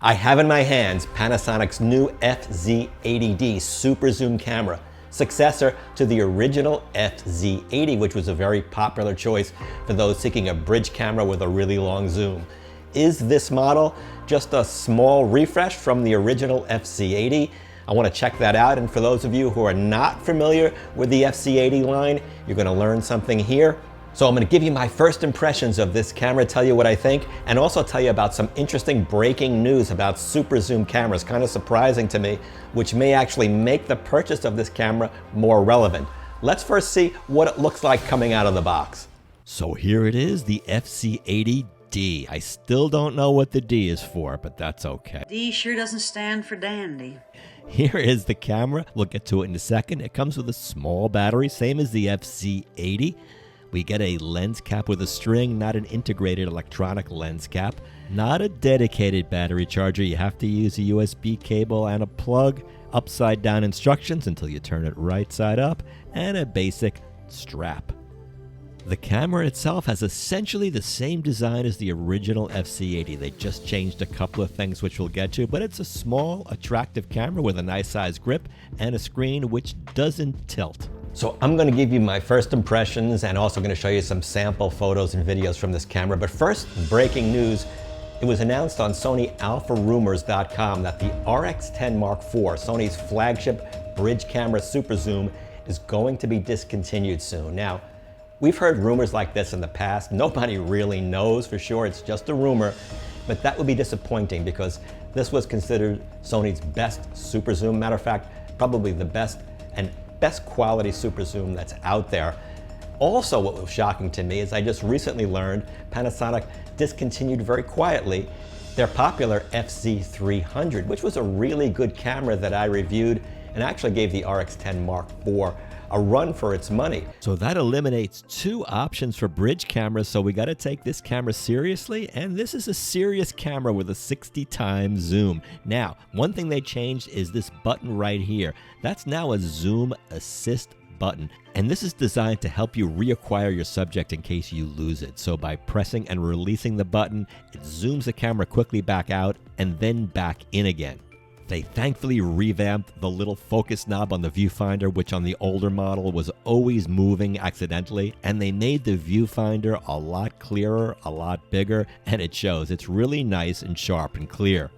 I have in my hands Panasonic's new FZ80D Superzoom camera, successor to the original FZ80, which was a very popular choice for those seeking a bridge camera with a really long zoom. Is this model just a small refresh from the original FZ80? I want to check that out, and for those of you who are not familiar with the FZ80 line, you're going to learn something here. So I'm going to give you my first impressions of this camera, tell you what I think, and also tell you about some interesting breaking news about super zoom cameras, kind of surprising to me, which may actually make the purchase of this camera more relevant. Let's first see what it looks like coming out of the box. So here it is, the FZ80D. I still don't know what the D is for, but that's okay. D sure doesn't stand for dandy. Here is the camera. We'll get to it in a second. It comes with a small battery, same as the FZ80. We get a lens cap with a string, not an integrated electronic lens cap. Not a dedicated battery charger. You have to use a USB cable and a plug. Upside down instructions until you turn it right side up. And a basic strap. The camera itself has essentially the same design as the original FZ80. They just changed a couple of things which we'll get to, but it's a small, attractive camera with a nice size grip and a screen which doesn't tilt. So I'm going to give you my first impressions and also going to show you some sample photos and videos from this camera. But first, breaking news. It was announced on SonyAlphaRumors.com that the RX10 Mark IV, Sony's flagship bridge camera super zoom, is going to be discontinued soon. Now, we've heard rumors like this in the past. Nobody really knows for sure. It's just a rumor. But that would be disappointing because this was considered Sony's best super zoom. Matter of fact, probably the best quality super zoom that's out there. Also, what was shocking to me is I just recently learned Panasonic discontinued very quietly their popular FZ300, which was a really good camera that I reviewed and actually gave the RX10 Mark IV a run for its money. So that eliminates two options for bridge cameras, so we got to take this camera seriously, and this is a serious camera with a 60 times zoom. Now, one thing they changed is this button right here. That's now a zoom assist button, and this is designed to help you reacquire your subject in case you lose it. So by pressing and releasing the button, it zooms the camera quickly back out and then back in again. They thankfully revamped the little focus knob on the viewfinder, which on the older model was always moving accidentally, and they made the viewfinder a lot clearer, a lot bigger, and it shows. It's really nice and sharp and clear.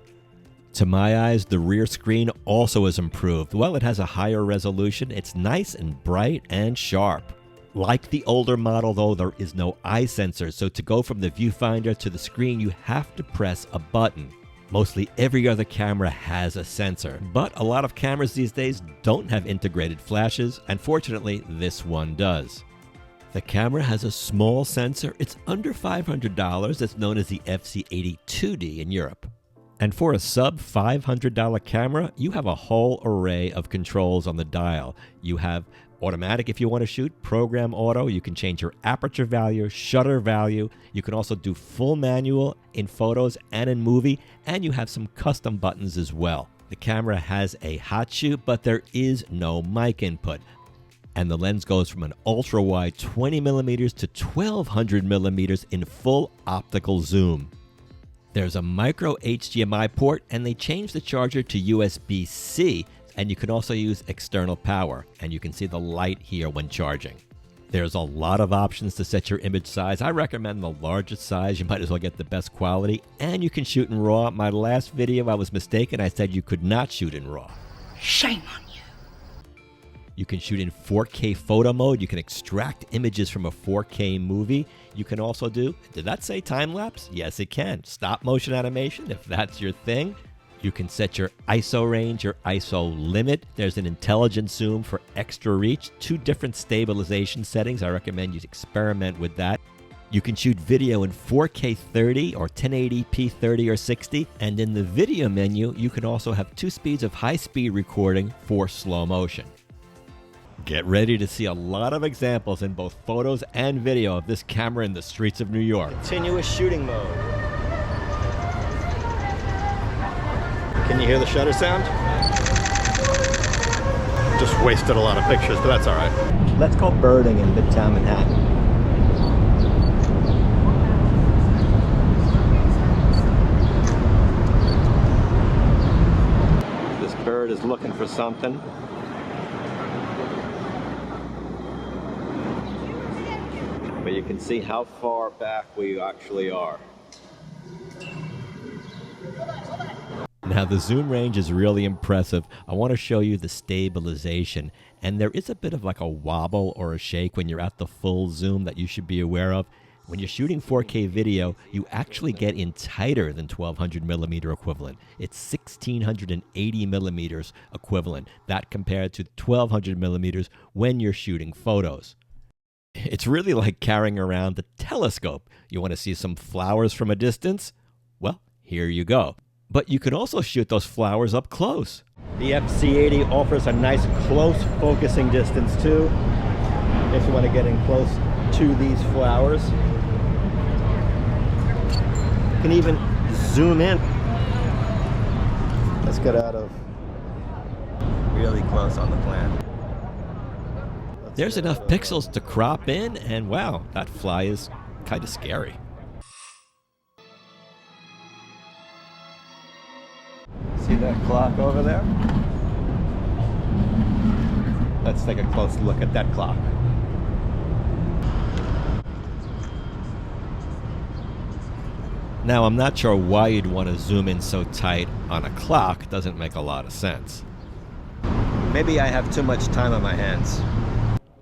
To my eyes, the rear screen also is improved. Well, it has a higher resolution. It's nice and bright and sharp. Like the older model, though, there is no eye sensor, so to go from the viewfinder to the screen, you have to press a button. Mostly every other camera has a sensor, but a lot of cameras these days don't have integrated flashes, and fortunately, this one does. The camera has a small sensor. It's under $500. It's known as the FZ80D in Europe. And for a sub $500 camera, you have a whole array of controls on the dial. You have automatic if you want to shoot, program auto, you can change your aperture value, shutter value, you can also do full manual in photos and in movie, and you have some custom buttons as well. The camera has a hot shoot, but there is no mic input. And the lens goes from an ultra wide 20mm to 1200mm in full optical zoom. There's a micro HDMI port, and they changed the charger to USB-C, and you can also use external power, and you can see the light here when charging. There's a lot of options to set your image size. I recommend the largest size. You might as well get the best quality, and you can shoot in RAW. My last video, I was mistaken. I said you could not shoot in RAW. Shame on you. You can shoot in 4K photo mode. You can extract images from a 4K movie. You can also do, did that say time-lapse? Yes, it can. Stop motion animation, if that's your thing. You can set your ISO range, your ISO limit. There's an intelligent zoom for extra reach, 2 different stabilization settings. I recommend you experiment with that. You can shoot video in 4K 30 or 1080p 30 or 60. And in the video menu, you can also have 2 speeds of high-speed recording for slow motion. Get ready to see a lot of examples in both photos and video of this camera in the streets of New York. Continuous shooting mode. Can you hear the shutter sound? Just wasted a lot of pictures, but that's all right. Let's go birding in Midtown Manhattan. looking for something. But you can see how far back we actually are. Now the zoom range is really impressive. I want to show you the stabilization. And there is a bit of like a wobble or a shake when you're at the full zoom that you should be aware of. When you're shooting 4K video, you actually get in tighter than 1200 millimeter equivalent. It's 1680 millimeters equivalent. That compared to 1200 millimeters when you're shooting photos. It's really like carrying around the telescope. You want to see some flowers from a distance? Well, here you go. But you can also shoot those flowers up close. The FZ80 offers a nice close focusing distance too, if you want to get in close to these flowers. You can even zoom in. Let's get out of really close on the plan. There's enough pixels to crop in, and wow, that fly is kind of scary. See that clock over there? Let's take a close look at that clock. Now, I'm not sure why you'd want to zoom in so tight on a clock. It doesn't make a lot of sense. Maybe I have too much time on my hands.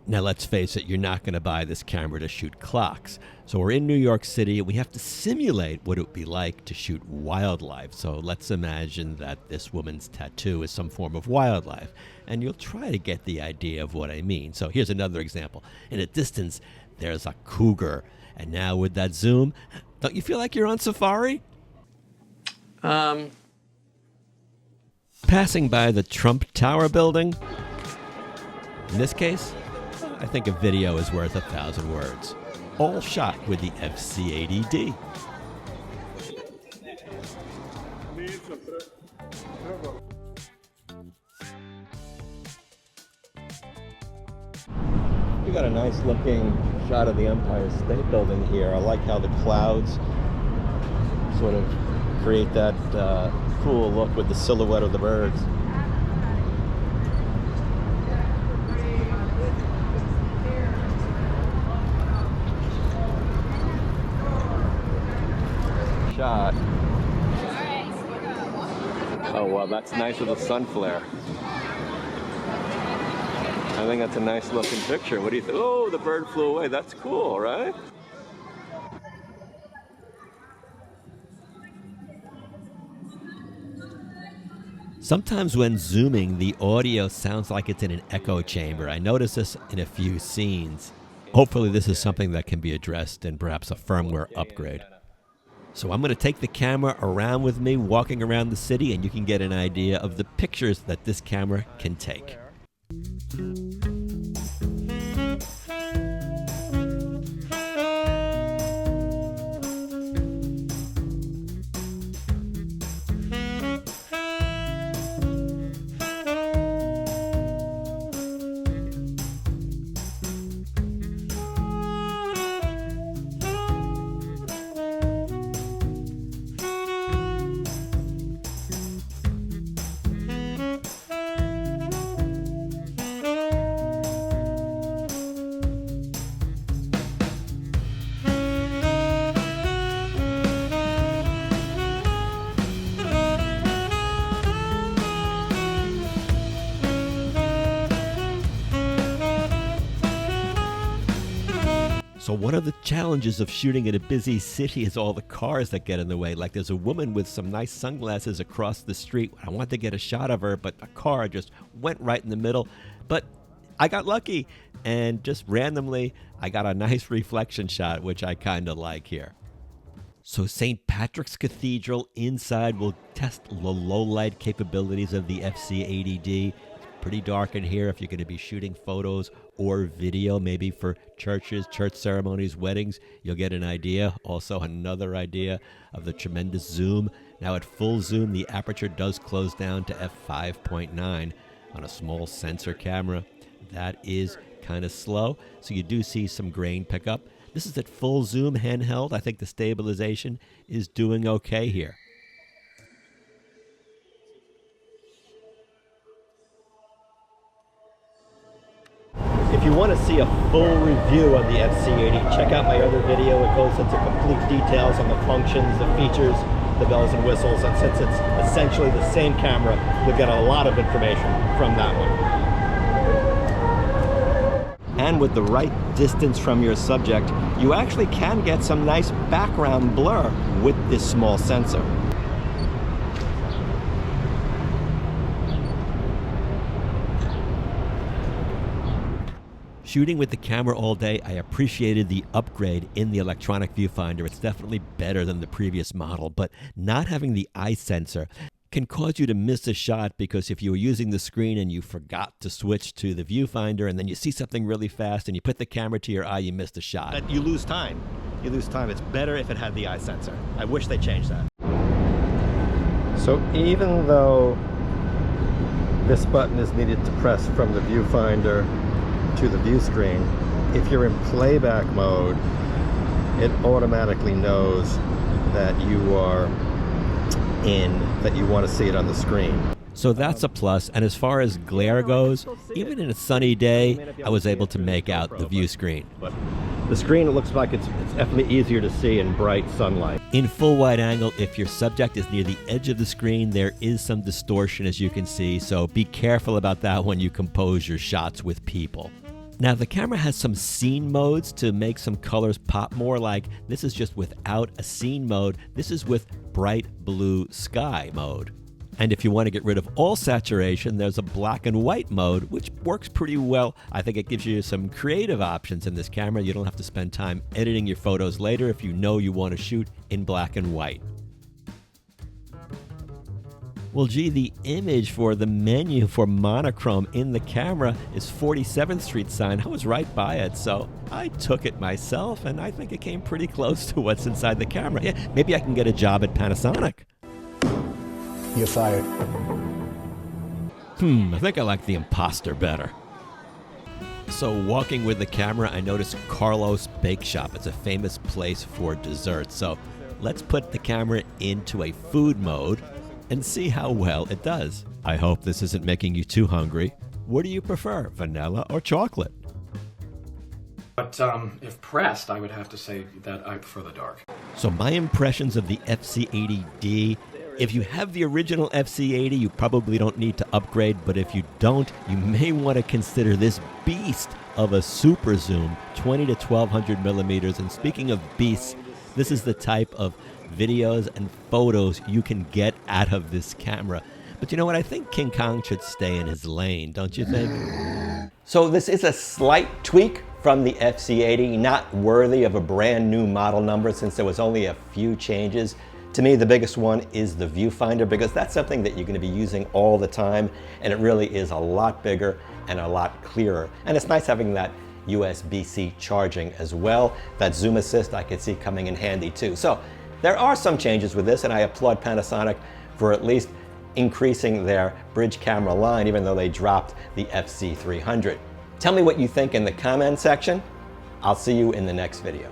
Now, let's face it, you're not going to buy this camera to shoot clocks. So we're in New York City, and we have to simulate what it would be like to shoot wildlife. So let's imagine that this woman's tattoo is some form of wildlife, and you'll try to get the idea of what I mean. So here's another example. In a distance, there's a cougar. And now with that zoom, don't you feel like you're on safari? Passing by the Trump Tower building. In this case, I think a video is worth 1,000 words. All shot with the FZ80D. We got a nice looking shot of the Empire State Building here. I like how the clouds sort of create that cool look with the silhouette of the birds. Shot. Oh well, that's nice with the sun flare. I think that's a nice looking picture. What do you think? Oh, the bird flew away. That's cool, right? Sometimes when zooming, the audio sounds like it's in an echo chamber. I noticed this in a few scenes. Hopefully this is something that can be addressed in perhaps a firmware upgrade. So I'm going to take the camera around with me, walking around the city, and you can get an idea of the pictures that this camera can take. So one of the challenges of shooting in a busy city is all the cars that get in the way. Like there's a woman with some nice sunglasses across the street. I wanted to get a shot of her, but a car just went right in the middle. But I got lucky, and just randomly, I got a nice reflection shot, which I kind of like here. So St. Patrick's Cathedral inside will test the low light capabilities of the FZ80D. Pretty dark in here if you're going to be shooting photos or video, maybe for churches, church ceremonies, weddings. You'll get an idea. Also another idea of the tremendous zoom. Now at full zoom, the aperture does close down to f5.9 on a small sensor camera. That is kind of slow, so you do see some grain pickup. This is at full zoom handheld. I think the stabilization is doing okay here. If you want to see a full review on the FZ80, check out my other video. It goes into complete details on the functions, the features, the bells and whistles, and since it's essentially the same camera, you'll get a lot of information from that one. And with the right distance from your subject, you actually can get some nice background blur with this small sensor. Shooting with the camera all day, I appreciated the upgrade in the electronic viewfinder. It's definitely better than the previous model, but not having the eye sensor can cause you to miss a shot, because if you were using the screen and you forgot to switch to the viewfinder and then you see something really fast and you put the camera to your eye, you missed a shot. You lose time. You lose time. It's better if it had the eye sensor. I wish they changed that. So even though this button is needed to press from the viewfinder to the view screen, if you're in playback mode, it automatically knows that you are that you want to see it on the screen. So that's a plus. And as far as glare goes, even in a sunny day, I was able to make out the view screen. But the screen, it looks like it's definitely easier to see in bright sunlight. In full wide angle, if your subject is near the edge of the screen, there is some distortion, as you can see, so be careful about that when you compose your shots with people. Now, the camera has some scene modes to make some colors pop more, like this is just without a scene mode. This is with bright blue sky mode. And if you want to get rid of all saturation, there's a black and white mode, which works pretty well. I think it gives you some creative options in this camera. You don't have to spend time editing your photos later if you know you want to shoot in black and white. Well, gee, the image for the menu for monochrome in the camera is 47th Street sign. I was right by it, so I took it myself, and I think it came pretty close to what's inside the camera. Yeah, maybe I can get a job at Panasonic. You're fired. I think I like the imposter better. So walking with the camera, I noticed Carlos Bake Shop. It's a famous place for desserts. So let's put the camera into a food mode and see how well it does. I hope this isn't making you too hungry. What do you prefer, vanilla or chocolate? But if pressed, I would have to say that I prefer the dark. So my impressions of the FZ80D, if you have the original FZ80, you probably don't need to upgrade, but if you don't, you may want to consider this beast of a Superzoom, 20 to 1200 millimeters. And speaking of beasts, this is the type of videos and photos you can get out of this camera. But you know what? I think King Kong should stay in his lane, don't you think? So this is a slight tweak from the FZ80, not worthy of a brand new model number since there was only a few changes. To me, the biggest one is the viewfinder, because that's something that you're going to be using all the time, and it really is a lot bigger and a lot clearer. And it's nice having that USB-C charging as well. That zoom assist I could see coming in handy too. So there are some changes with this, and I applaud Panasonic for at least increasing their bridge camera line, even though they dropped the FZ300. Tell me what you think in the comment section. I'll see you in the next video.